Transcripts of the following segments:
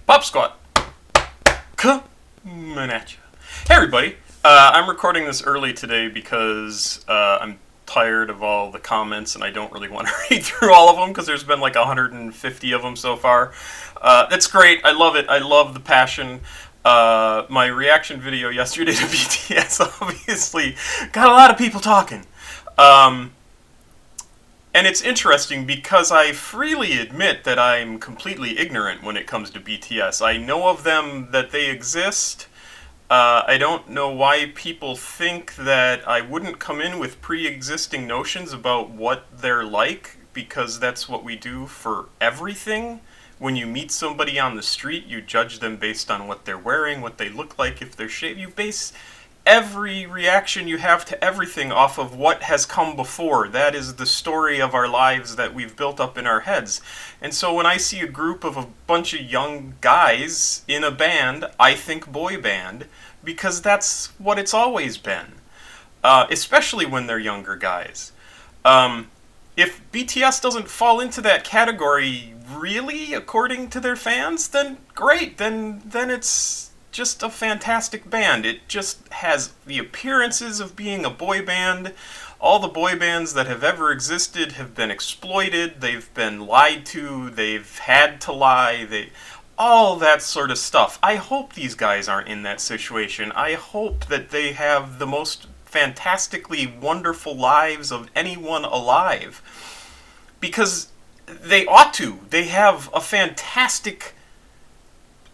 Pop Squat. Coming at you. Hey everybody. I'm recording this early today because I'm tired of all the comments and I don't really want to read through all of them because there's been like 150 of them so far. That's great. I love it. I love the passion. My reaction video yesterday to BTS obviously got a lot of people talking. And it's interesting because I freely admit that I'm completely ignorant when it comes to BTS. I know of them, that they exist. I don't know why people think that I wouldn't come in with pre-existing notions about what they're like, because that's what we do for everything. When you meet somebody on the street, you judge them based on what they're wearing, what they look like, if they're shaved. You base every reaction you have to everything off of what has come before. That is the story of our lives that we've built up in our heads. And so when I see a group of a bunch of young guys in a band, I think boy band, because that's what it's always been. Especially when they're younger guys. If BTS doesn't fall into that category, really, according to their fans, then great. Then it's just a fantastic band. It just has the appearances of being a boy band. All the boy bands that have ever existed have been exploited, they've been lied to, they've had to lie, all that sort of stuff. I hope these guys aren't in that situation. I hope that they have the most fantastically wonderful lives of anyone alive. Because they ought to. They have a fantastic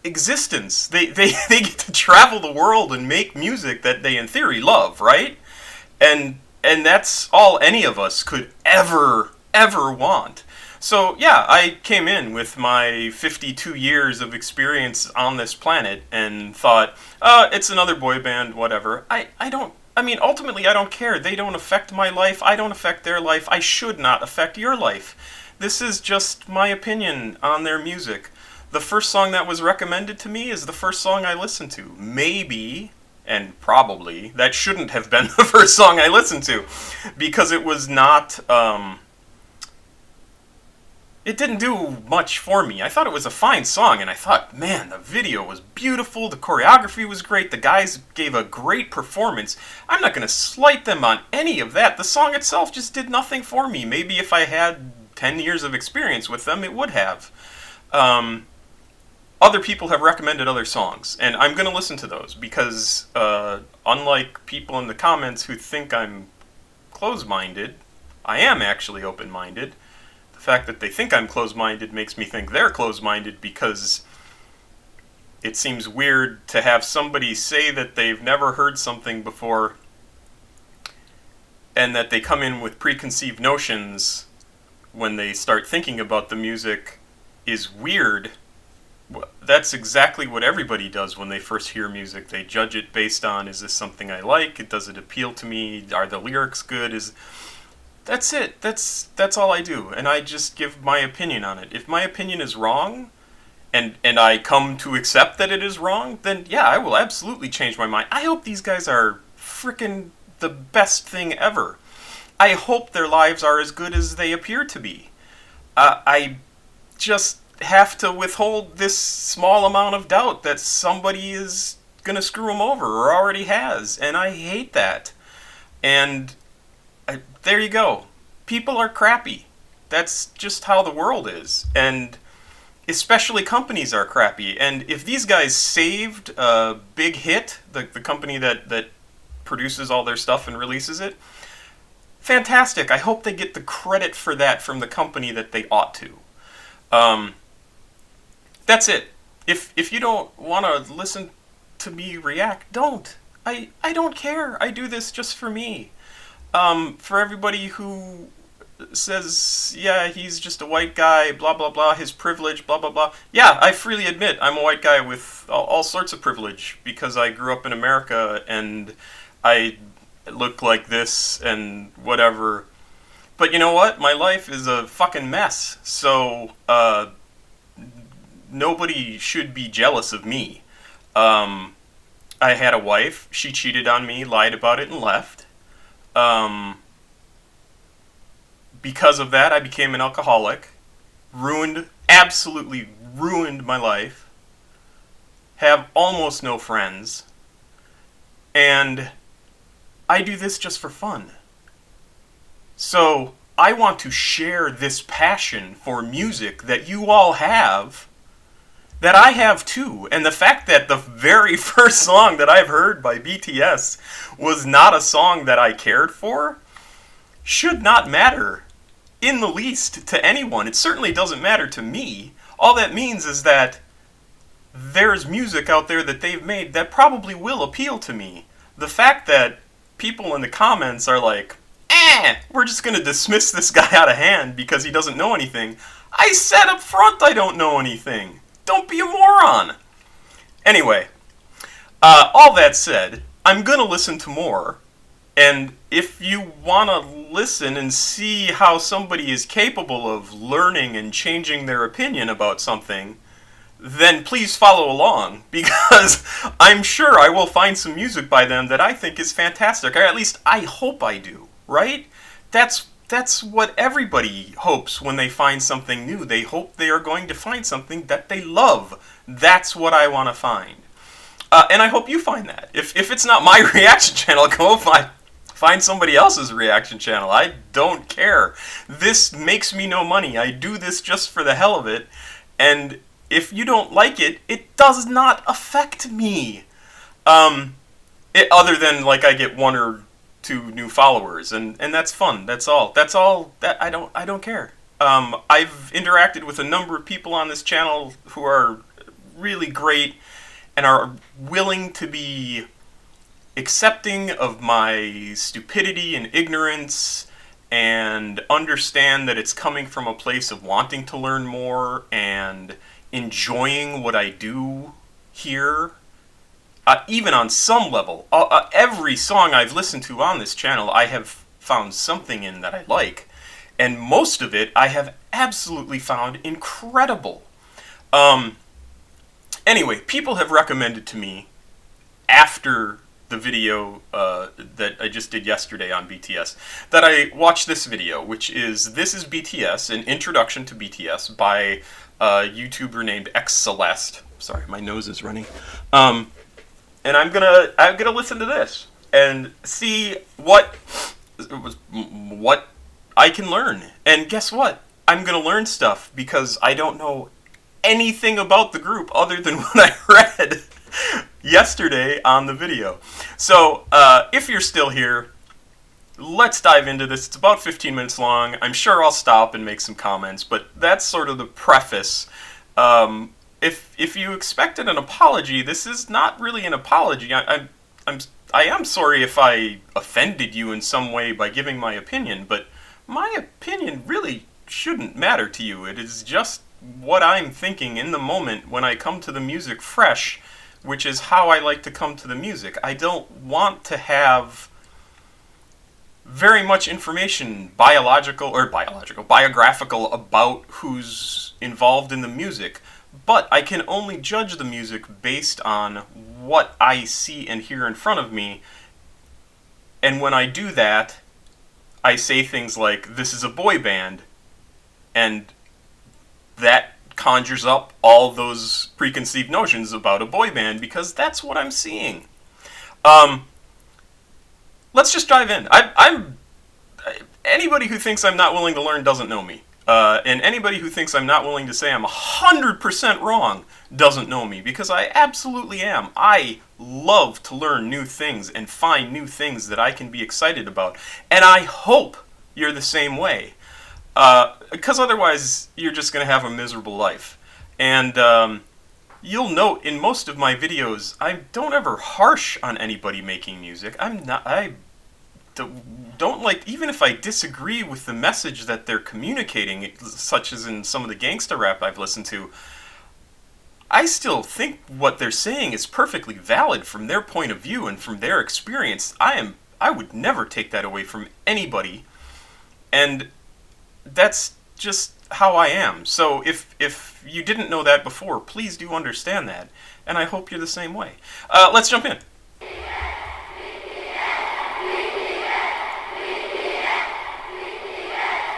existence. They get to travel the world and make music that they in theory love, right? And that's all any of us could ever want. So yeah, I came in with my 52 years of experience on this planet and thought, it's another boy band, whatever. Ultimately I don't care. They don't affect my life. I don't affect their life. I should not affect your life. This is just my opinion on their music. The first song that was recommended to me is the first song I listened to. Maybe, and probably, that shouldn't have been the first song I listened to. Because it was not, it didn't do much for me. I thought it was a fine song, and I thought, man, the video was beautiful, the choreography was great, the guys gave a great performance. I'm not going to slight them on any of that. The song itself just did nothing for me. Maybe if I had 10 years of experience with them, it would have. Other people have recommended other songs, and I'm going to listen to those because, unlike people in the comments who think I'm closed-minded, I am actually open-minded. The fact that they think I'm closed-minded makes me think they're closed-minded because it seems weird to have somebody say that they've never heard something before and that they come in with preconceived notions when they start thinking about the music is weird. That's exactly what everybody does when they first hear music. They judge it based on, is this something I like? Does it appeal to me? Are the lyrics good? That's it. That's all I do. And I just give my opinion on it. If my opinion is wrong, and I come to accept that it is wrong, then yeah, I will absolutely change my mind. I hope these guys are frickin' the best thing ever. I hope their lives are as good as they appear to be. I just have to withhold this small amount of doubt that somebody is going to screw them over or already has, and I hate that. And there you go. People are crappy. That's just how the world is. And especially companies are crappy. And if these guys saved a big hit, the company that produces all their stuff and releases it, fantastic. I hope they get the credit for that from the company that they ought to. That's it. If you don't want to listen to me react, don't. I don't care. I do this just for me. For everybody who says, yeah, he's just a white guy, blah, blah, blah, his privilege, blah, blah, blah. Yeah, I freely admit I'm a white guy with all sorts of privilege because I grew up in America and I look like this and whatever. But you know what? My life is a fucking mess. So, nobody should be jealous of me. I had a wife. She cheated on me, lied about it, and left. Because of that, I became an alcoholic. Absolutely ruined my life. have almost no friends, and I do this just for fun. So I want to share this passion for music that you all have, that I have too. And the fact that the very first song that I've heard by BTS was not a song that I cared for should not matter in the least to anyone. It certainly doesn't matter to me. All that means is that there's music out there that they've made that probably will appeal to me. The fact that people in the comments are like, we're just going to dismiss this guy out of hand because he doesn't know anything. I said up front I don't know anything. Don't be a moron. Anyway, all that said, I'm going to listen to more. And if you want to listen and see how somebody is capable of learning and changing their opinion about something, then please follow along, because I'm sure I will find some music by them that I think is fantastic, or at least I hope I do, right? That's what everybody hopes when they find something new. They hope they are going to find something that they love. That's what I want to find. And I hope you find that. If it's not my reaction channel, go find somebody else's reaction channel. I don't care. This makes me no money. I do this just for the hell of it. And if you don't like it, it does not affect me. Other than, like, I get 1 or 2 new followers, and that's fun. That's all. That I don't care. I've interacted with a number of people on this channel who are really great and are willing to be accepting of my stupidity and ignorance, and understand that it's coming from a place of wanting to learn more and enjoying what I do here. Even on some level, every song I've listened to on this channel, I have found something in that I like, and most of it I have absolutely found incredible. Anyway, people have recommended to me after the video that I just did yesterday on BTS that I watch this video, which is This is BTS, an introduction to BTS by a YouTuber named XCeleste. Sorry, my nose is running. And I'm gonna listen to this and see what I can learn. And guess what? I'm gonna learn stuff because I don't know anything about the group other than what I read yesterday on the video. So if you're still here, let's dive into this. It's about 15 minutes long. I'm sure I'll stop and make some comments, but that's sort of the preface. If you expected an apology, this is not really an apology. I am sorry if I offended you in some way by giving my opinion, but my opinion really shouldn't matter to you. It is just what I'm thinking in the moment when I come to the music fresh, which is how I like to come to the music. I don't want to have very much information biographical about who's involved in the music. But I can only judge the music based on what I see and hear in front of me. And when I do that, I say things like, this is a boy band. And that conjures up all those preconceived notions about a boy band, because that's what I'm seeing. Let's just dive in. Anybody who thinks I'm not willing to learn doesn't know me. And anybody who thinks I'm not willing to say I'm 100% wrong doesn't know me, because I absolutely am. I love to learn new things and find new things that I can be excited about. And I hope you're the same way. Because otherwise, you're just going to have a miserable life. And you'll note in most of my videos, I don't ever harsh on anybody making music. I don't like, even if I disagree with the message that they're communicating, such as in some of the gangsta rap I've listened to, I still think what they're saying is perfectly valid from their point of view and from their experience. I would never take that away from anybody, and that's just how I am. So if you didn't know that before, please do understand that, and I hope you're the same way. Let's jump in.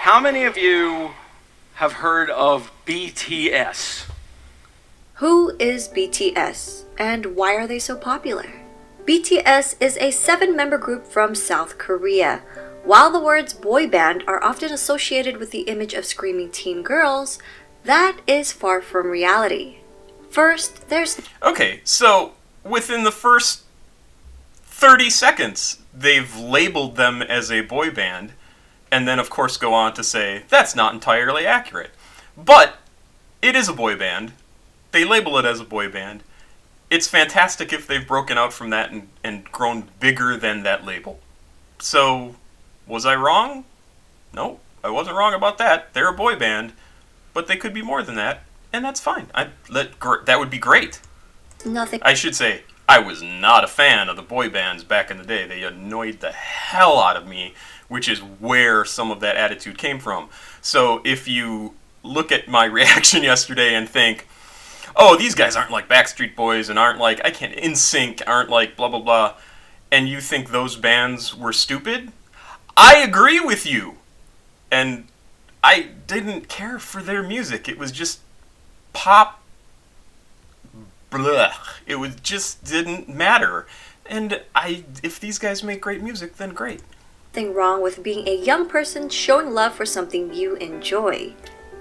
How many of you have heard of BTS? Who is BTS? And why are they so popular? BTS is a 7-member group from South Korea. While the words boy band are often associated with the image of screaming teen girls, that is far from reality. First, there's... Okay, so within the first 30 seconds, they've labeled them as a boy band, and then of course go on to say, that's not entirely accurate. But it is a boy band. They label it as a boy band. It's fantastic if they've broken out from that and grown bigger than that label. So, was I wrong? No, I wasn't wrong about that. They're a boy band, but they could be more than that, and that's fine. That would be great. Nothing. I should say, I was not a fan of the boy bands back in the day. They annoyed the hell out of me, which is where some of that attitude came from. So if you look at my reaction yesterday and think, oh, these guys aren't like Backstreet Boys and aren't like, NSYNC, aren't like blah, blah, blah, and you think those bands were stupid, I agree with you. And I didn't care for their music. It was just pop, blech. It just didn't matter. And if these guys make great music, then great. Nothing wrong with being a young person showing love for something you enjoy.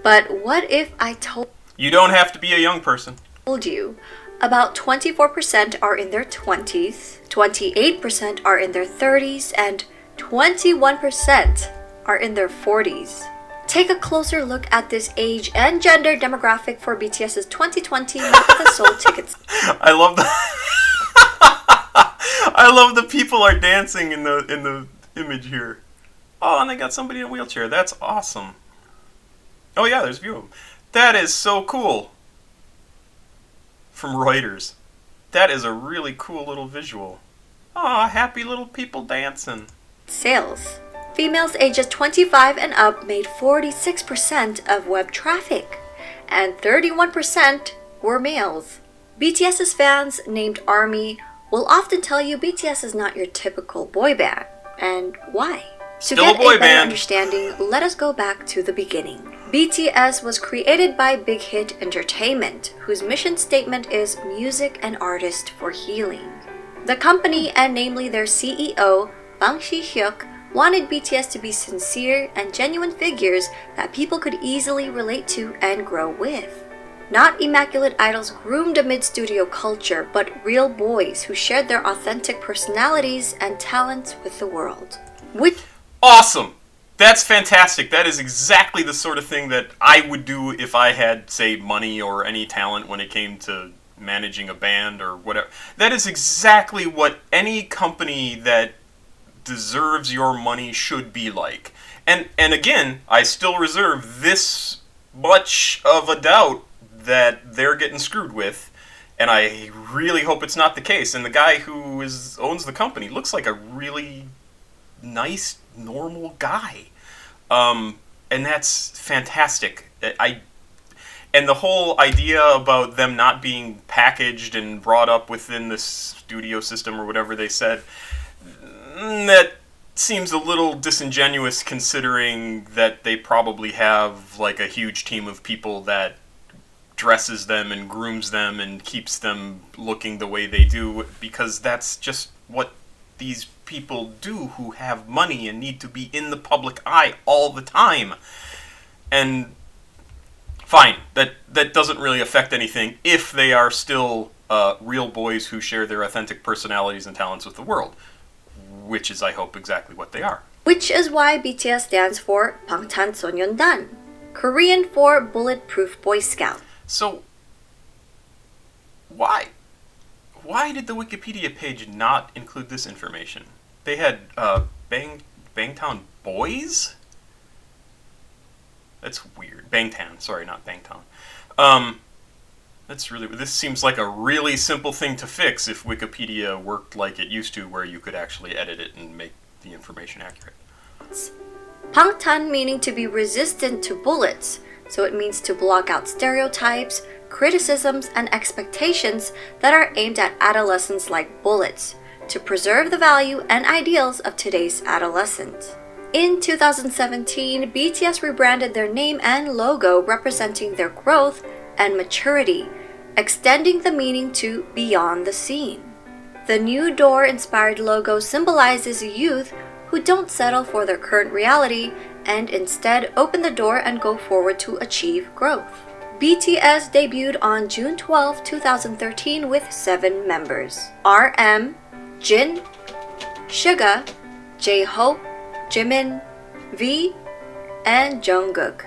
But what if I told You don't have to be a young person. you about 24% are in their 20s, 28% are in their 30s, and 21% are in their 40s. Take a closer look at this age and gender demographic for BTS's 2020 Map of the Soul tickets. I love the I love the people are dancing in the image here. Oh, and they got somebody in a wheelchair. That's awesome. Oh yeah, there's a few of them. That is so cool. From Reuters. That is a really cool little visual. Aw, happy little people dancing. Sales. Females ages 25 and up made 46% of web traffic, and 31% were males. BTS's fans, named ARMY, will often tell you BTS is not your typical boy band. And why? Still to get a boy better band. understanding, let us go back to the beginning. BTS was created by Big Hit Entertainment, whose mission statement is music and artist for healing. The company, and namely their CEO, Bang Si-hyuk, wanted BTS to be sincere and genuine figures that people could easily relate to and grow with. Not immaculate idols groomed amid studio culture, but real boys who shared their authentic personalities and talents with the world. Awesome! That's fantastic. That is exactly the sort of thing that I would do if I had, say, money or any talent when it came to managing a band or whatever. That is exactly what any company that deserves your money should be like. And again, I still reserve this much of a doubt that they're getting screwed with, and I really hope it's not the case. And the guy who owns the company looks like a really nice, normal guy. And that's fantastic. And the whole idea about them not being packaged and brought up within the studio system or whatever they said, that seems a little disingenuous considering that they probably have like a huge team of people that dresses them and grooms them and keeps them looking the way they do, because that's just what these people do who have money and need to be in the public eye all the time. And fine, that doesn't really affect anything if they are still real boys who share their authentic personalities and talents with the world, which is, I hope, exactly what they are. Which is why BTS stands for 방탄소년단, Korean for Bulletproof Boy Scout. So, why did the Wikipedia page not include this information? They had Bangtan Boys? That's weird. Bangtan, sorry, not Bangtan. This seems like a really simple thing to fix if Wikipedia worked like it used to, where you could actually edit it and make the information accurate. Bangtan meaning to be resistant to bullets, so it means to block out stereotypes, criticisms, and expectations that are aimed at adolescents like bullets, to preserve the value and ideals of today's adolescents. In 2017, BTS rebranded their name and logo representing their growth and maturity. extending the meaning to beyond the scene. The new door-inspired logo symbolizes youth who don't settle for their current reality and instead open the door and go forward to achieve growth. BTS debuted on June 12, 2013 with 7 members: RM, Jin, Suga, J-Hope, Jimin, V, and Jungkook.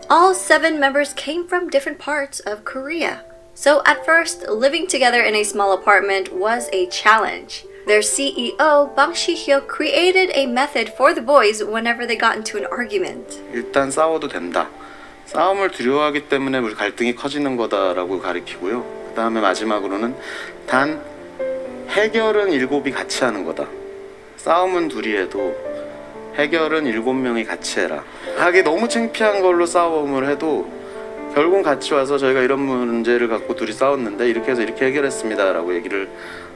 All 7 members came from different parts of Korea. So at first, living together in a small apartment was a challenge. Their CEO, Bang Si-hyuk, created a method for the boys whenever they got into an argument. 일단 싸워도 된다. 싸움을 두려워하기 때문에 우리 갈등이 커지는 거다라고 가리키고요. 그 다음에 마지막으로는 단 해결은 7이 같이 하는 거다. 싸움은 둘이 해도 해결은 7명이 같이 해라. 하기 너무 창피한 걸로 싸움을 해도 결국 같이 와서 저희가 이런 문제를 갖고 둘이 싸웠는데 이렇게 해서 이렇게 해결했습니다 라고 얘기를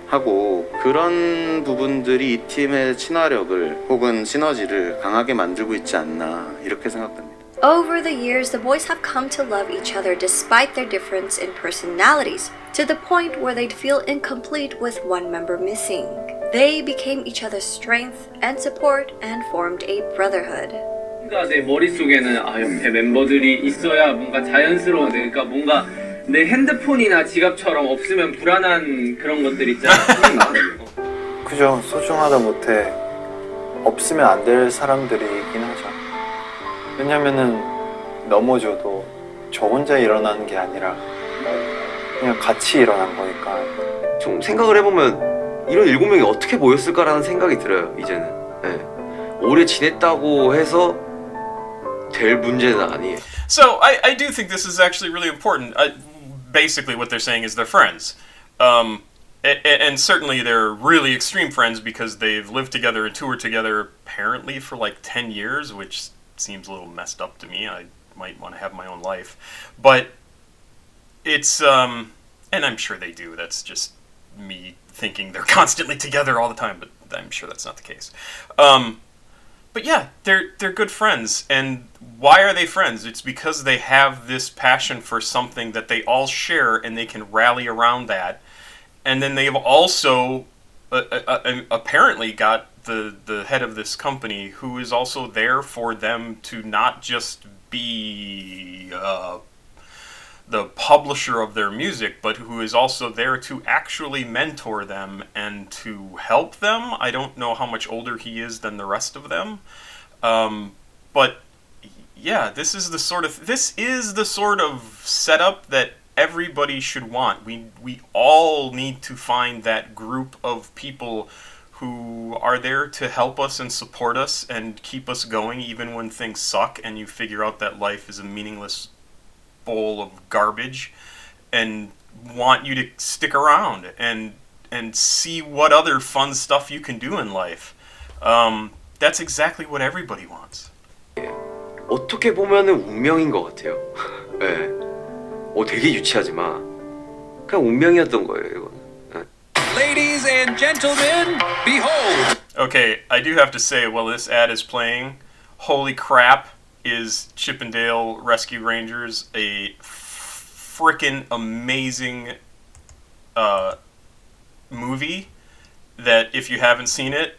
하고, 그런 부분들이 이 팀의 친화력을 혹은 시너지를 강하게 만들고 있지 않나 이렇게 생각됩니다. Over the years, the boys have come to love each other despite their difference in personalities, to the point where they'd feel incomplete with one member missing. They became each other's strength and support and formed a brotherhood. 뭔가 내 머릿속에는 옆에 멤버들이 있어야 뭔가 자연스러운, 그러니까 뭔가 내 핸드폰이나 지갑처럼 없으면 불안한 그런 것들 있잖아. 그죠. 소중하다 못해 없으면 안 될 사람들이긴 하죠. 왜냐면은 넘어져도 저 혼자 일어나는 게 아니라 그냥 같이 일어난 거니까. 좀 생각을 해보면 이런 7명이 어떻게 모였을까라는 생각이 들어요. 이제는. 네. 오래 지냈다고 해서 될 문제는 아니에요. So I do think this is actually really important. Basically what they're saying is they're friends. And certainly they're really extreme friends because they've lived together and toured together apparently for like 10 years, which seems a little messed up to me. I might want to have my own life. But it's, and I'm sure they do. That's just me thinking they're constantly together all the time, but I'm sure that's not the case. But yeah, they're good friends. And why are they friends? It's because they have this passion for something that they all share and they can rally around that. And then they've also apparently got the head of this company who is also there for them to not just be the publisher of their music, but who is also there to actually mentor them and to help them. I don't know how much older he is than the rest of them, but yeah, this is the sort of setup that everybody should want. We all need to find that group of people who are there to help us and support us and keep us going even when things suck and you figure out that life is a meaningless bowl of garbage, and want you to stick around and see what other fun stuff you can do in life. That's exactly what everybody wants. 어떻게 보면은 운명인 것 같아요. 네. 되게 유치하지만 그냥 운명이었던 거예요, 이거는. 네. Ladies and gentlemen, behold. Okay, I do have to say, while this ad is playing, holy crap, is Chippendale Rescue Rangers a frickin' amazing movie that if you haven't seen it,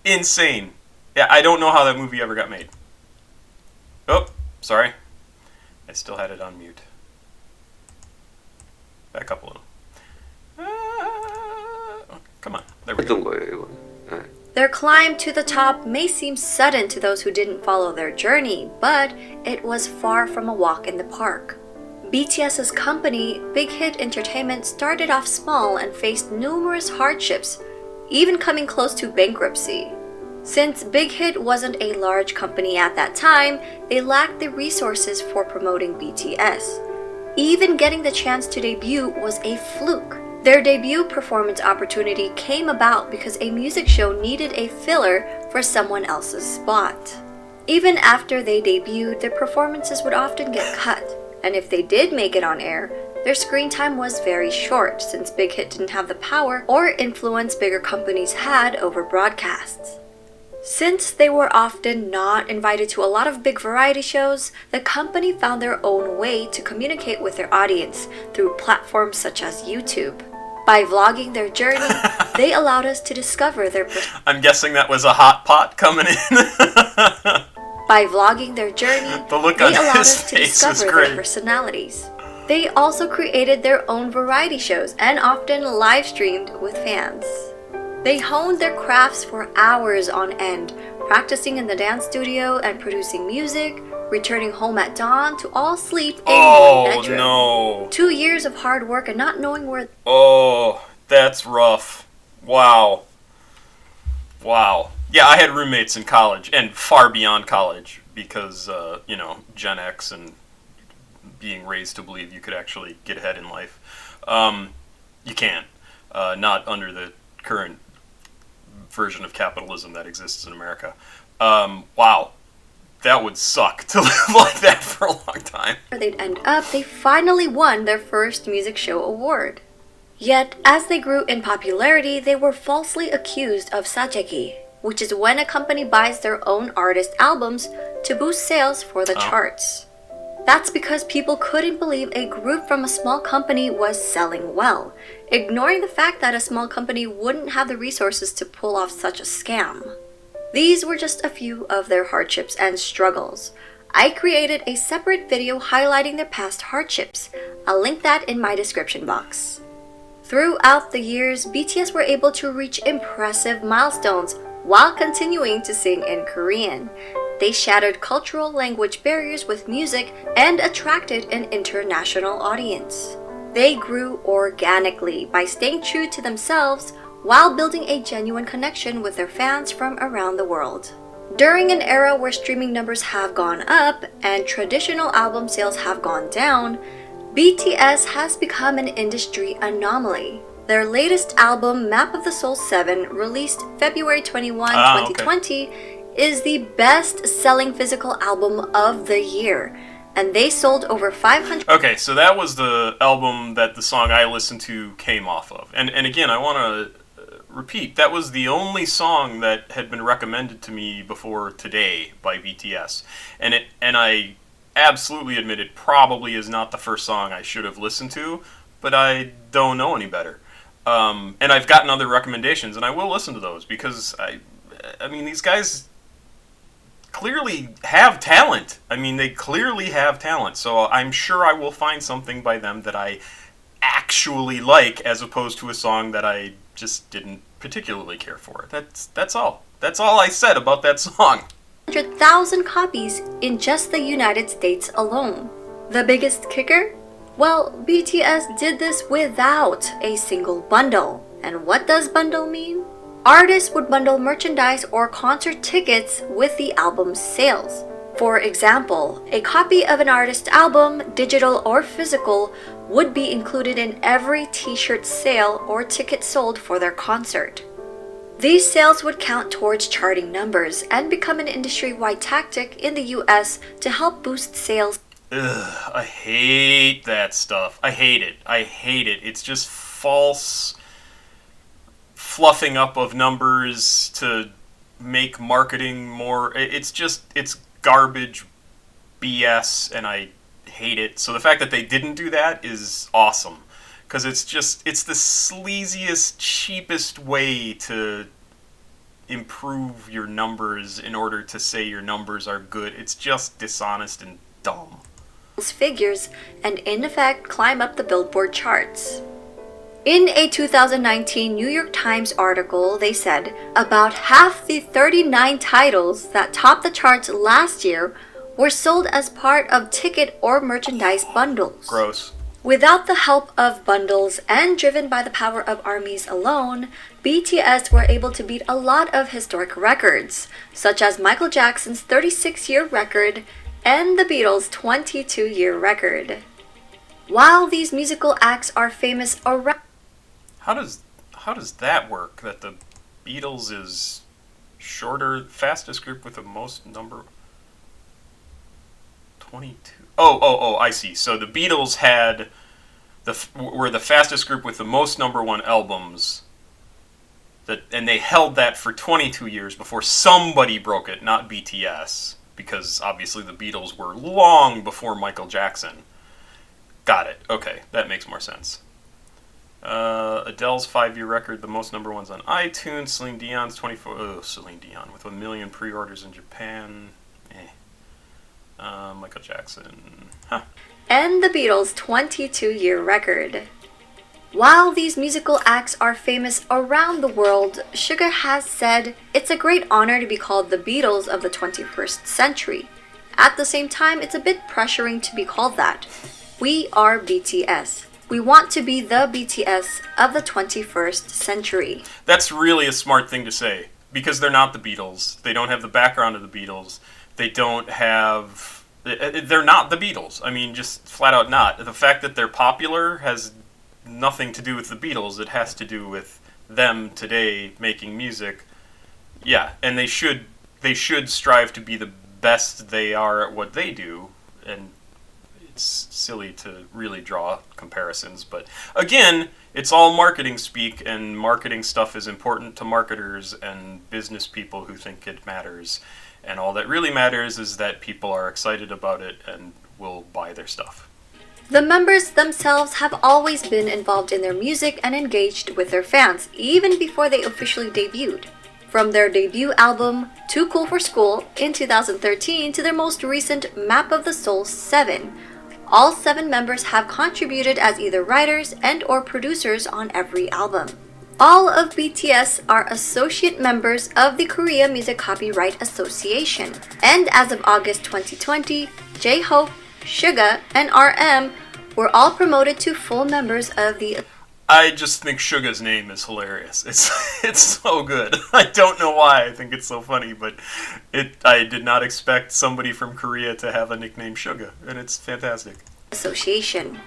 insane. Yeah, I don't know how that movie ever got made. Oh, sorry. I still had it on mute. Back up a little. Come on, there we go. 했던 거예요, 이거는. 네. Their climb to the top may seem sudden to those who didn't follow their journey, but it was far from a walk in the park. BTS's company, Big Hit Entertainment, started off small and faced numerous hardships, even coming close to bankruptcy. Since Big Hit wasn't a large company at that time, they lacked the resources for promoting BTS. Even getting the chance to debut was a fluke. Their debut performance opportunity came about because a music show needed a filler for someone else's spot. Even after they debuted, their performances would often get cut, and if they did make it on air, their screen time was very short since Big Hit didn't have the power or influence bigger companies had over broadcasts. Since they were often not invited to a lot of big variety shows, the company found their own way to communicate with their audience through platforms such as YouTube. By vlogging their journey, they allowed us to discover their I'm guessing that was a hot pot coming in. By vlogging their journey, The look they on allowed his us to face was discover great. their personalities. They also created their own variety shows and often live streamed with fans. They honed their crafts for hours on end, practicing in the dance studio and producing music, returning home at dawn to all sleep in one bedroom. No. 2 years of hard work and not knowing where Oh, that's rough. Wow. Wow. Yeah, I had roommates in college and far beyond college because, Gen X and being raised to believe you could actually get ahead in life. You can't. Not under the current version of capitalism that exists in America. Wow. That would suck to live like that for a long time. they'd end up, they finally won their first music show award. Yet, as they grew in popularity, they were falsely accused of sajegi, which is when a company buys their own artist albums to boost sales for the charts. That's because people couldn't believe a group from a small company was selling well, ignoring the fact that a small company wouldn't have the resources to pull off such a scam. These were just a few of their hardships and struggles. I created a separate video highlighting their past hardships. I'll link that in my description box. Throughout the years, BTS were able to reach impressive milestones while continuing to sing in Korean. They shattered cultural language barriers with music and attracted an international audience. They grew organically by staying true to themselves while building a genuine connection with their fans from around the world. During an era where streaming numbers have gone up and traditional album sales have gone down, BTS has become an industry anomaly. Their latest album, Map of the Soul 7, released February 21, 2020, is the best-selling physical album of the year, and they sold over 500. Okay, so that was the album that the song I listened to came off of. And again, I want to repeat, that was the only song that had been recommended to me before today by BTS. And I absolutely admit it probably is not the first song I should have listened to, but I don't know any better. And I've gotten other recommendations, and I will listen to those because I mean, these guys clearly have talent. I mean, they clearly have talent. So I'm sure I will find something by them that I actually like, as opposed to a song that I just didn't particularly care for. That's all. That's all I said about that song. 100,000 copies in just the United States alone. The biggest kicker? Well, BTS did this without a single bundle. And what does bundle mean? Artists would bundle merchandise or concert tickets with the album's sales. For example, a copy of an artist's album, digital or physical, would be included in every t-shirt sale or ticket sold for their concert. These sales would count towards charting numbers and become an industry-wide tactic in the US to help boost sales. Ugh, I hate that stuff. I hate it. I hate it. It's just false fluffing up of numbers to make marketing more. It's garbage BS, and I hate it. So the fact that they didn't do that is awesome, because it's the sleaziest, cheapest way to improve your numbers in order to say your numbers are good. It's just dishonest and dumb. Figures and in effect climb up the Billboard charts. In a 2019 New York Times article, they said about half the 39 titles that topped the charts last year were sold as part of ticket or merchandise bundles. Gross. Without the help of bundles and driven by the power of ARMYs alone, BTS were able to beat a lot of historic records, such as Michael Jackson's 36-year record and the Beatles' 22-year record. While these musical acts are famous around... How does that work? That the Beatles is shorter, fastest group with the most number... 22. Oh, I see. So the Beatles were the fastest group with the most number one albums. And they held that for 22 years before somebody broke it, not BTS, because obviously the Beatles were long before Michael Jackson. Got it. Okay, that makes more sense. Adele's 5-year record, the most number ones on iTunes. Celine Dion's 24. Oh, Celine Dion with 1 million pre-orders in Japan. Michael Jackson. Huh. And the Beatles' 22-year record. While these musical acts are famous around the world, Suga has said it's a great honor to be called the Beatles of the 21st century. At the same time, it's a bit pressuring to be called that. We are BTS. We want to be the BTS of the 21st century. That's really a smart thing to say, because they're not the Beatles. They don't have the background of the Beatles. They don't have... They're not the Beatles. I mean, just flat out not. The fact that they're popular has nothing to do with the Beatles. It has to do with them today making music. Yeah, and they should strive to be the best they are at what they do, and it's silly to really draw comparisons, but again, it's all marketing speak, and marketing stuff is important to marketers and business people who think it matters, and all that really matters is that people are excited about it and will buy their stuff. The members themselves have always been involved in their music and engaged with their fans, even before they officially debuted. From their debut album, Too Cool for School, in 2013 to their most recent Map of the Soul 7, all 7 members have contributed as either writers and or producers on every album. All of BTS are associate members of the Korea Music Copyright Association, and as of August 2020, J-Hope, Suga, and RM were all promoted to full members of the... I just think Suga's name is hilarious. It's so good. I don't know why I think it's so funny, but I did not expect somebody from Korea to have a nickname Suga, and it's fantastic. Association.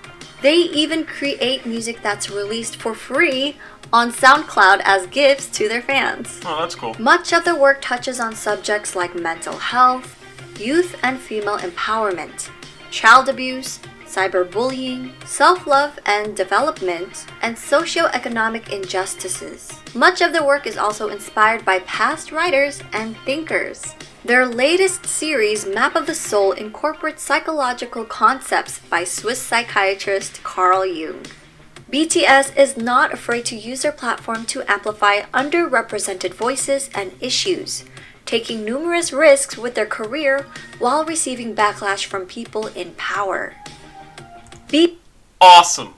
They even create music that's released for free on SoundCloud as gifts to their fans. Oh, that's cool. Much of their work touches on subjects like mental health, youth and female empowerment, child abuse, cyberbullying, self-love and development, and socio-economic injustices. Much of their work is also inspired by past writers and thinkers. Their latest series, Map of the Soul, incorporates psychological concepts by Swiss psychiatrist Carl Jung. BTS is not afraid to use their platform to amplify underrepresented voices and issues, taking numerous risks with their career while receiving backlash from people in power. Awesome.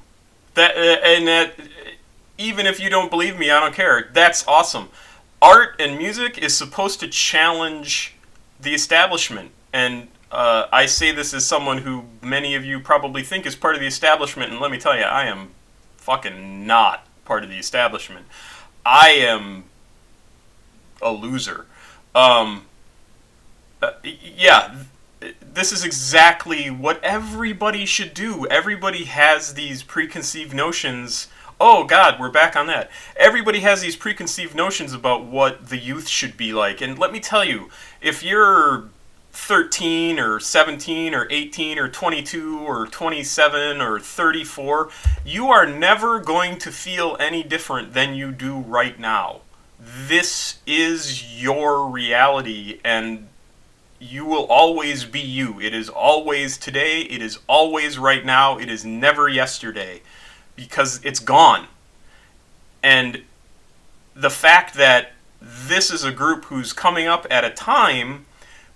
That even if you don't believe me, I don't care. That's awesome. Art and music is supposed to challenge the establishment, and I say this as someone who many of you probably think is part of the establishment, and let me tell you, I am fucking not part of the establishment. I am a loser. Yeah, this is exactly what everybody should do. Everybody has these preconceived notions. Oh God, we're back on that. Everybody has these preconceived notions about what the youth should be like. And let me tell you, if you're 13 or 17 or 18 or 22 or 27 or 34, you are never going to feel any different than you do right now. This is your reality, and you will always be you. It is always today. It is always right now. It is never yesterday, because it's gone. And the fact that this is a group who's coming up at a time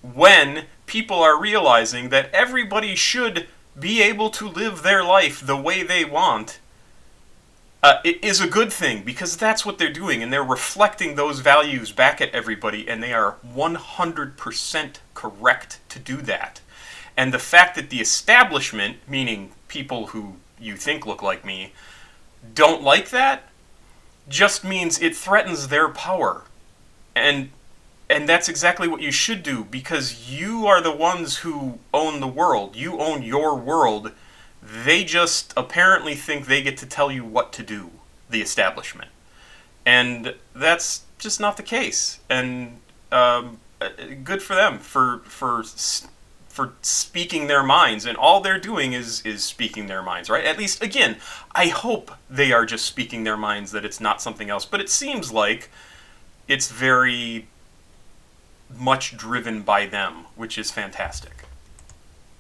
when people are realizing that everybody should be able to live their life the way they want, it is a good thing, because that's what they're doing, and they're reflecting those values back at everybody, and they are 100% correct to do that. And the fact that the establishment, meaning people who you think look like me, don't like that, just means it threatens their power. And that's exactly what you should do, because you are the ones who own the world. You own your world. They just apparently think they get to tell you what to do, the establishment. And that's just not the case. And good for them for for speaking their minds, and all they're doing is speaking their minds, right? At least, again, I hope they are just speaking their minds, that it's not something else. But it seems like it's very much driven by them, which is fantastic.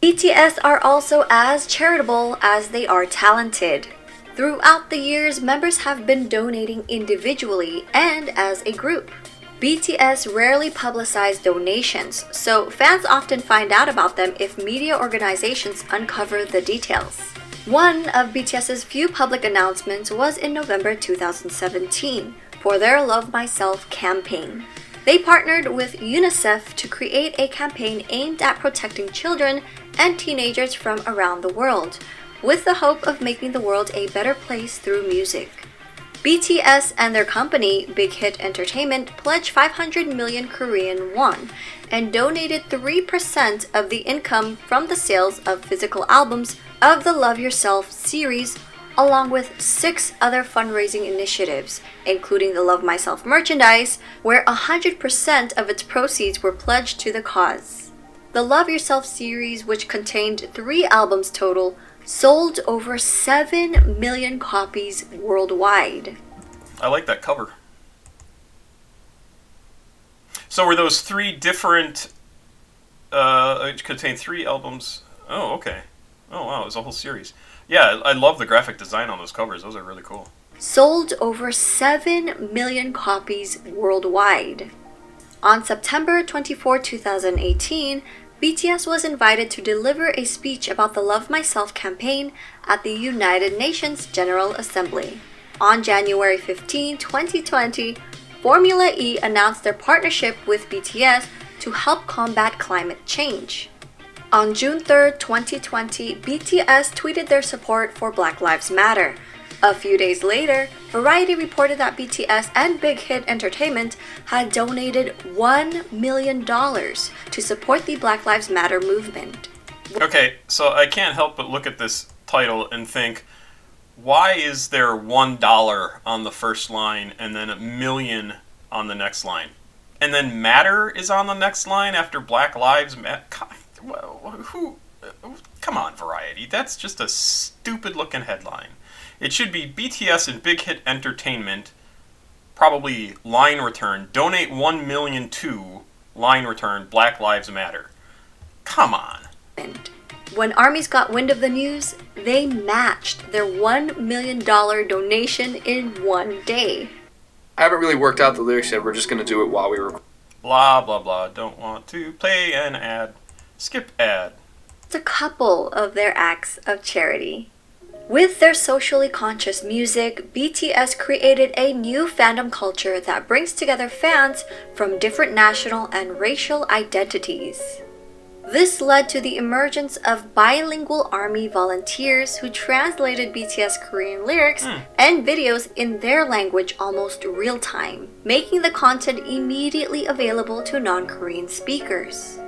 BTS are also as charitable as they are talented. Throughout the years, members have been donating individually and as a group. BTS rarely publicize donations, so fans often find out about them if media organizations uncover the details. One of BTS's few public announcements was in November 2017 for their Love Myself campaign. They partnered with UNICEF to create a campaign aimed at protecting children and teenagers from around the world, with the hope of making the world a better place through music. BTS and their company, Big Hit Entertainment, pledged 500 million Korean won and donated 3% of the income from the sales of physical albums of the Love Yourself series, along with 6 other fundraising initiatives, including the Love Myself merchandise, where 100% of its proceeds were pledged to the cause. The Love Yourself series, which contained 3 albums total, sold over 7 million copies worldwide. I like that cover. So were those 3 different, it contained 3 albums? Oh, okay. Oh, wow, it was a whole series. Yeah, I love the graphic design on those covers. Those are really cool. Sold over 7 million copies worldwide. On September 24, 2018, BTS was invited to deliver a speech about the Love Myself campaign at the United Nations General Assembly. On January 15, 2020, Formula E announced their partnership with BTS to help combat climate change. On June 3, 2020, BTS tweeted their support for Black Lives Matter. A few days later, Variety reported that BTS and Big Hit Entertainment had donated $1 million to support the Black Lives Matter movement. Okay, so I can't help but look at this title and think, why is there $1 on the first line and then $1 million on the next line? And then Matter is on the next line after Black Lives Matter? Who? Come on, Variety. That's just a stupid looking headline. It should be BTS and Big Hit Entertainment, probably line return, donate $1 million to, line return, Black Lives Matter. Come on. When ARMYs got wind of the news, they matched their $1 million donation in one day. I haven't really worked out the lyrics yet. We're just going to do it while we record. Blah, blah, blah. Don't want to play an ad. Skip ad. It's a couple of their acts of charity. With their socially conscious music, BTS created a new fandom culture that brings together fans from different national and racial identities. This led to the emergence of bilingual ARMY volunteers who translated BTS Korean lyrics and videos in their language almost real time, making the content immediately available to non-Korean speakers.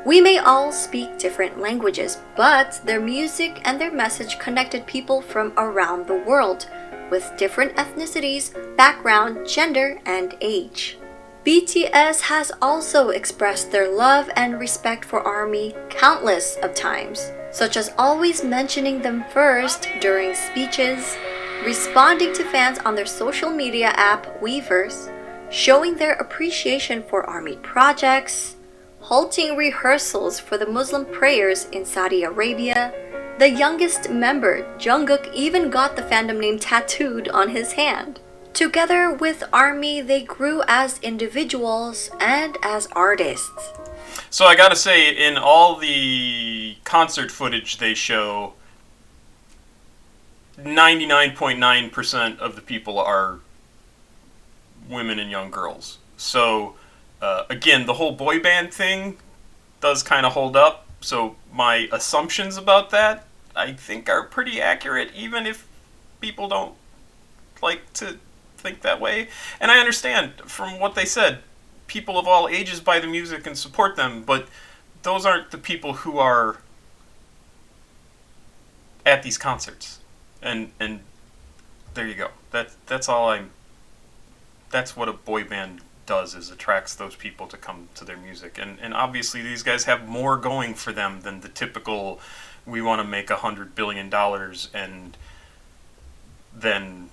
We may all speak different languages, but their music and their message connected people from around the world, with different ethnicities, background, gender, and age. BTS has also expressed their love and respect for ARMY countless of times, such as always mentioning them first during speeches, responding to fans on their social media app Weverse, showing their appreciation for ARMY projects, halting rehearsals for the Muslim prayers in Saudi Arabia. The youngest member, Jungkook, even got the fandom name tattooed on his hand. Together with ARMY, they grew as individuals and as artists. So I gotta say, in all the concert footage they show, 99.9% of the people are women and young girls. So again, the whole boy band thing does kind of hold up. So my assumptions about that, I think, are pretty accurate, even if people don't like to think that way. And I understand from what they said, people of all ages buy the music and support them, but those aren't the people who are at these concerts. And there you go. That's all that's what a boy band does, is attracts those people to come to their music. And obviously these guys have more going for them than the typical, we want to make $100 billion and then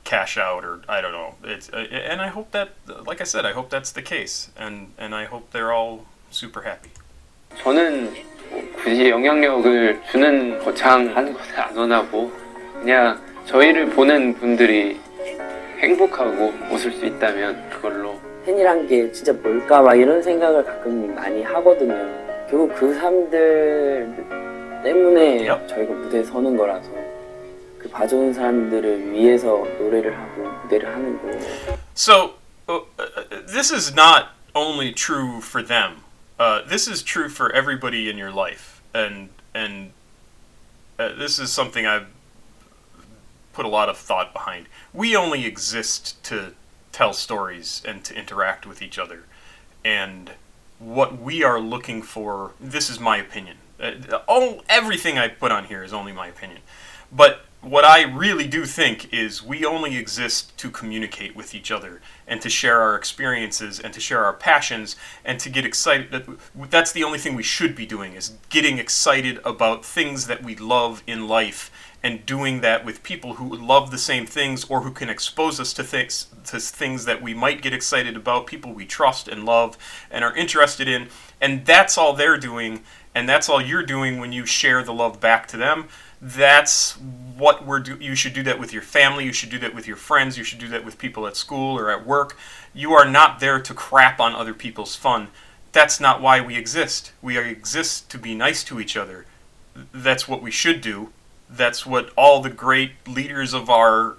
cash out, or I don't know. And I hope that, like I said, I hope that's the case, and I hope they're all super happy. 저는 굳이 영향력을 주는 거창한 건 안 원하고 그냥 저희를 보는 분들이 행복하고 웃을 수 있다면 그걸로. 팬이란 게 진짜 뭘까 막 이런 생각을 가끔 많이 하거든요. 결국 그 사람들 때문에 저희가 무대에 서는 거라서 그 봐주는 사람들을 위해서 노래를 하고 무대를 하는 거예요. So this is not only true for them. This is true for everybody in your life, and this is something I've put a lot of thought behind. We only exist to tell stories and to interact with each other, and what we are looking for, this is my opinion. Everything I put on here is only my opinion, but what I really do think is we only exist to communicate with each other and to share our experiences and to share our passions and to get excited. That's the only thing we should be doing, is getting excited about things that we love in life and doing that with people who love the same things or who can expose us to things that we might get excited about, people we trust and love and are interested in. And that's all they're doing, and that's all you're doing when you share the love back to them. That's what you should do that with your family, you should do that with your friends, you should do that with people at school or at work. You are not there to crap on other people's fun. That's not why we exist. We exist to be nice to each other. That's what we should do. That's what all the great leaders of our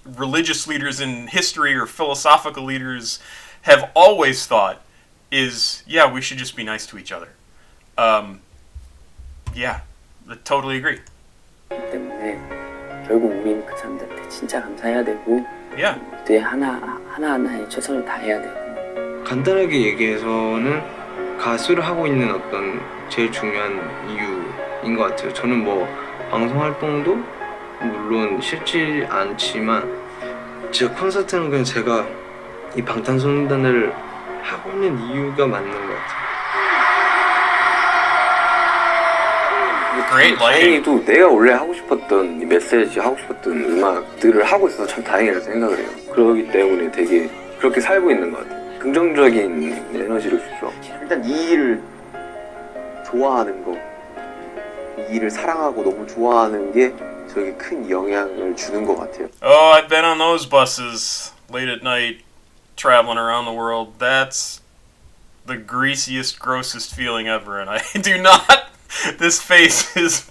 religious leaders in history or philosophical leaders have always thought is, yeah, we should just be nice to each other. Yeah, I totally agree. 때문에 결국 우리는 그 사람들한테 진짜 감사해야 되고 무대 하나하나에 최선을 다해야 되고. 간단하게 얘기해서는 가수를 하고 있는 어떤 제일 중요한 이유인 것 같아요. 저는 뭐 방송 활동도 물론 싫지 않지만 진짜 콘서트는 그냥 제가 이 방탄소년단을 하고 있는 이유가 맞는 것 같아요. 다행히도 내가 원래 하고 싶었던 이 메시지, 하고 싶었던 음악들을 하고 있어서 참 다행이라고 생각을 해요. 그러기 때문에 되게 그렇게 살고 있는 것 같아요. 긍정적인 에너지를 주죠. 일단 이 일을 좋아하는 거, 이 일을 사랑하고 너무 좋아하는 게 저에게 큰 영향을 주는 것 같아요. Oh, I've been on those buses late at night, traveling around the world. That's the greasiest, grossest feeling ever, and I do not. This face is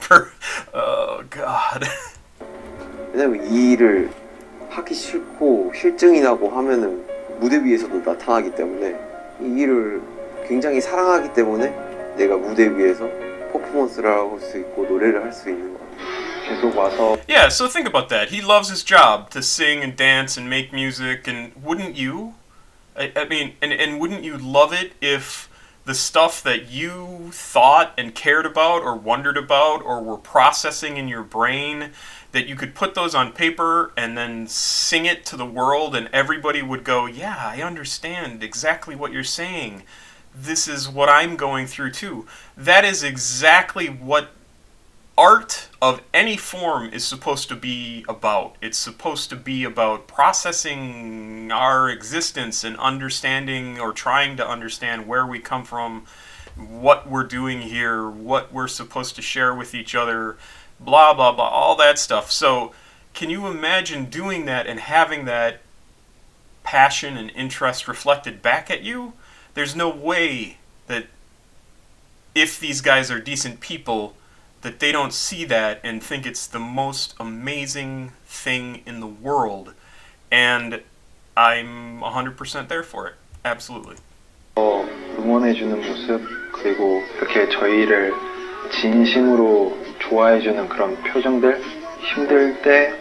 oh God. 왜냐면 이 일을 하기 싫고 실증이 나고 하면은 무대 위에서도 나타나기 때문에 이 일을 굉장히 사랑하기 때문에 내가 무대 위에서 퍼포먼스를 할 수 있고 노래를 할 수 있는 것 같아요. 계속 와서. Yeah, so think about that. He loves his job to sing and dance and make music, and wouldn't you? I mean, and wouldn't you love it if the stuff that you thought and cared about or wondered about or were processing in your brain, that you could put those on paper and then sing it to the world and everybody would go, yeah, I understand exactly what you're saying. This is what I'm going through too. That is exactly what art of any form is supposed to be about. It's supposed to be about processing our existence and understanding or trying to understand where we come from, what we're doing here, what we're supposed to share with each other, blah, blah, blah, all that stuff. So can you imagine doing that and having that passion and interest reflected back at you? There's no way that if these guys are decent people, that they don't see that and think it's the most amazing thing in the world. And I'm 100% there for it. Absolutely. 응원해주는 모습, 그리고 이렇게 저희를 진심으로 좋아해주는 그런 표정들, 힘들 때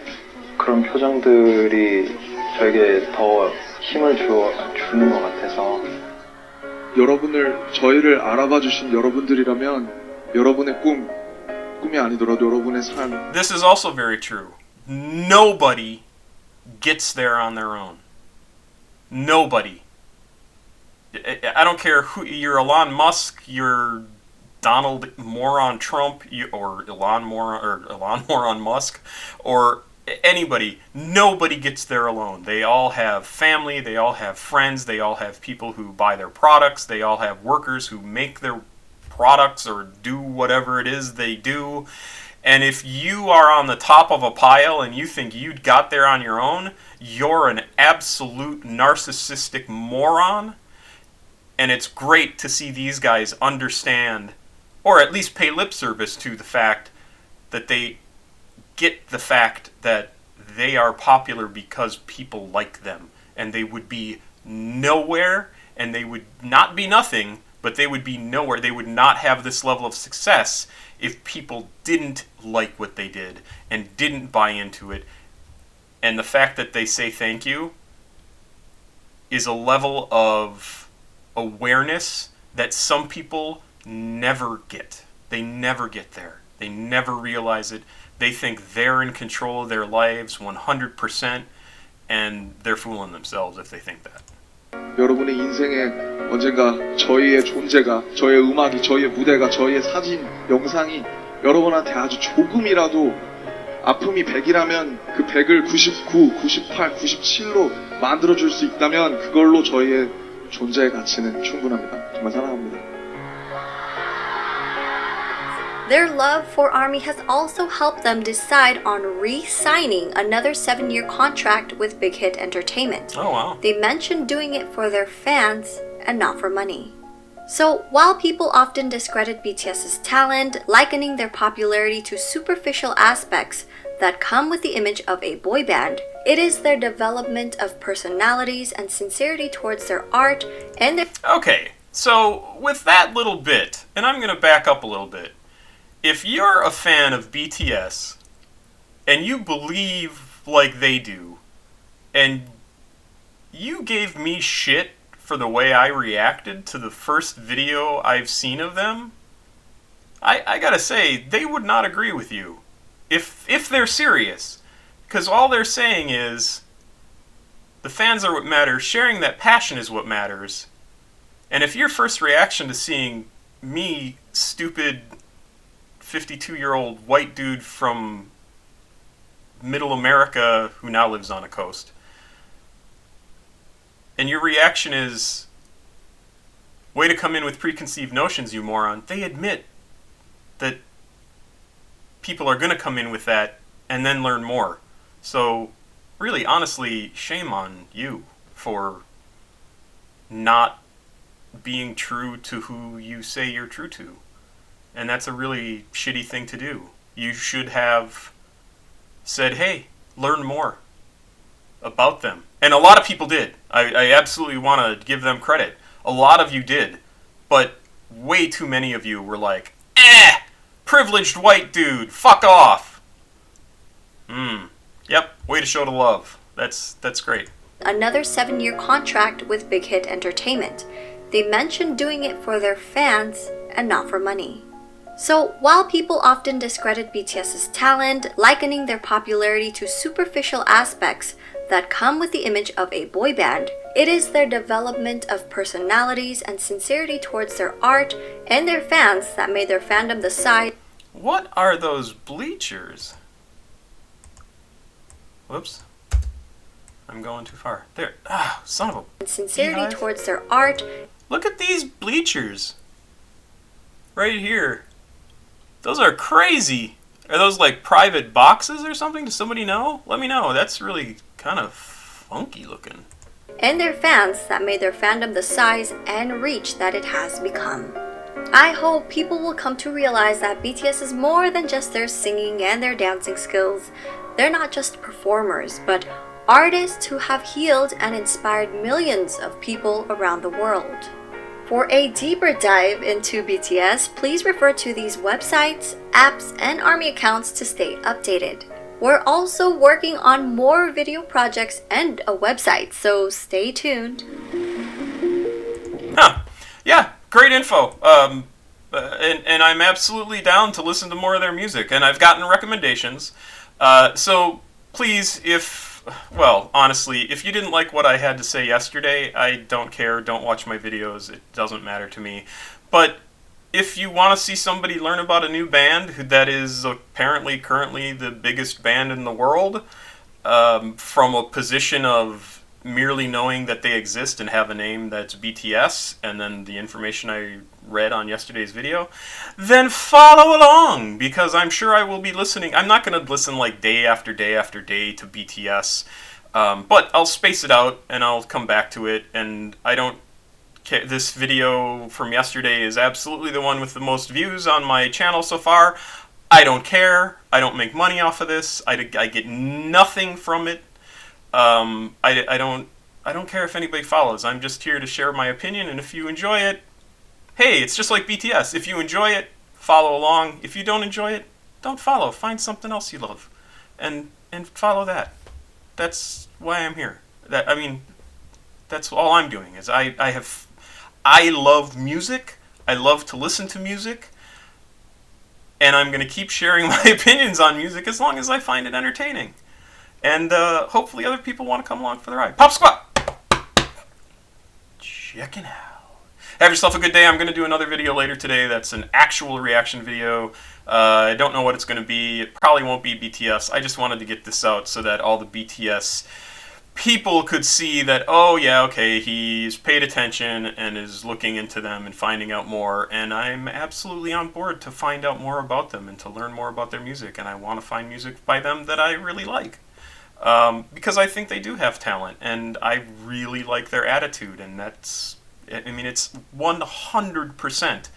그런 표정들이 저에게 더 힘을 주는 것 같아서. 저희를 알아봐 주신 여러분들이라면 여러분의 꿈이 아니더라도 여러분의 삶. This is also very true. Nobody gets there on their own. Nobody. I don't care who you're, Elon Musk, you're Donald Moron Trump, or Elon Moron Musk, or anybody. Nobody gets there alone. They all have family, they all have friends, they all have people who buy their products, they all have workers who make their products or do whatever it is they do. And if you are on the top of a pile and you think you got there on your own, you're an absolute narcissistic moron. And it's great to see these guys understand, or at least pay lip service to the fact that they get the fact that they are popular because people like them. And they would be nowhere, and they would not be nothing, but they would be nowhere. They would not have this level of success if people didn't like what they did and didn't buy into it. And the fact that they say thank you is a level of awareness that some people never get. They never get there. They never realize it. They think they're in control of their lives 100%, and they're fooling themselves if they think that. 여러분의 인생에 언젠가 저희의 존재가, 저의 음악이, 저희의 무대가, 저희의 사진, 영상이 여러분한테 아주 조금이라도 아픔이 100이라면 그 100을 99, 98, 97로 만들어줄 수 있다면 그걸로 저희의 존재의 가치는 충분합니다. 정말 사랑합니다. Their love for ARMY has also helped them decide on re-signing another 7-year contract with Big Hit Entertainment. Oh, wow. They mentioned doing it for their fans and not for money. So, while people often discredit BTS's talent, likening their popularity to superficial aspects that come with the image of a boy band, it is their development of personalities and sincerity towards their art and their... Okay, so with that little bit, and I'm going to back up a little bit, if you're a fan of BTS and you believe like they do, and you gave me shit for the way I reacted to the first video I've seen of them, I gotta say, they would not agree with you. If they're serious. Because all they're saying is, the fans are what matters, sharing that passion is what matters. And if your first reaction to seeing me, stupid 52-year-old white dude from middle America who now lives on a coast, and your reaction is, way to come in with preconceived notions, you moron, they admit that people are going to come in with that and then learn more. So, really, honestly, shame on you for not being true to who you say you're true to. And that's a really shitty thing to do. You should have said, hey, learn more about them. And a lot of people did. I absolutely want to give them credit. A lot of you did. But way too many of you were like, privileged white dude, fuck off. Yep, way to show the love. That's great. Another 7-year contract with Big Hit Entertainment. They mentioned doing it for their fans and not for money. So, while people often discredit BTS's talent, likening their popularity to superficial aspects that come with the image of a boy band, it is their development of personalities and sincerity towards their art and their fans that made their fandom the size. What are those bleachers? Whoops. I'm going too far. There. Son of a... Sincerity beehive. Towards their art. Look at these bleachers. Right here. Those are crazy. Are those like private boxes or something? Does somebody know? Let me know. That's really kind of funky looking. And their fans that made their fandom the size and reach that it has become. I hope people will come to realize that BTS is more than just their singing and their dancing skills. They're not just performers, but artists who have healed and inspired millions of people around the world. For a deeper dive into BTS, please refer to these websites, apps, and ARMY accounts to stay updated. We're also working on more video projects and a website, so stay tuned. Yeah, great info. And I'm absolutely down to listen to more of their music, and I've gotten recommendations. So please, if well, honestly, if you didn't like what I had to say yesterday, I don't care. Don't watch my videos. It doesn't matter to me. But if you want to see somebody learn about a new band that is apparently currently the biggest band in the world, from a position of merely knowing that they exist and have a name that's BTS, and then the information I read on yesterday's video, then follow along, because I'm sure I will be listening. I'm not going to listen like day after day after day to BTS, but I'll space it out and I'll come back to it, and I don't care. This video from yesterday is absolutely the one with the most views on my channel so far. I don't care. I don't make money off of this. I get nothing from it. I don't care if anybody follows. I'm just here to share my opinion, and if you enjoy it, hey, it's just like BTS. If you enjoy it, follow along. If you don't enjoy it, don't follow. Find something else you love, and follow that. That's why I'm here. That's all I'm doing. Is I love music. I love to listen to music, and I'm going to keep sharing my opinions on music as long as I find it entertaining. And hopefully other people want to come along for the ride. Pop Squat! Checking out. Have yourself a good day. I'm going to do another video later today that's an actual reaction video. I don't know what it's going to be. It probably won't be BTS. I just wanted to get this out so that all the BTS people could see that, oh yeah, okay, he's paid attention and is looking into them and finding out more, and I'm absolutely on board to find out more about them and to learn more about their music, and I want to find music by them that I really like. Because I think they do have talent, and I really like their attitude, and it's 100%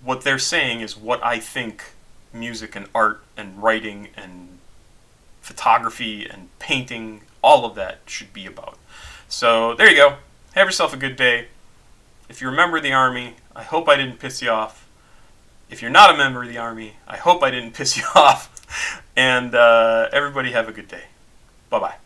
what they're saying is what I think music and art and writing and photography and painting, all of that should be about. So there you go. Have yourself a good day. If you're a member of the Army, I hope I didn't piss you off. If you're not a member of the Army, I hope I didn't piss you off. And everybody have a good day. Bye-bye.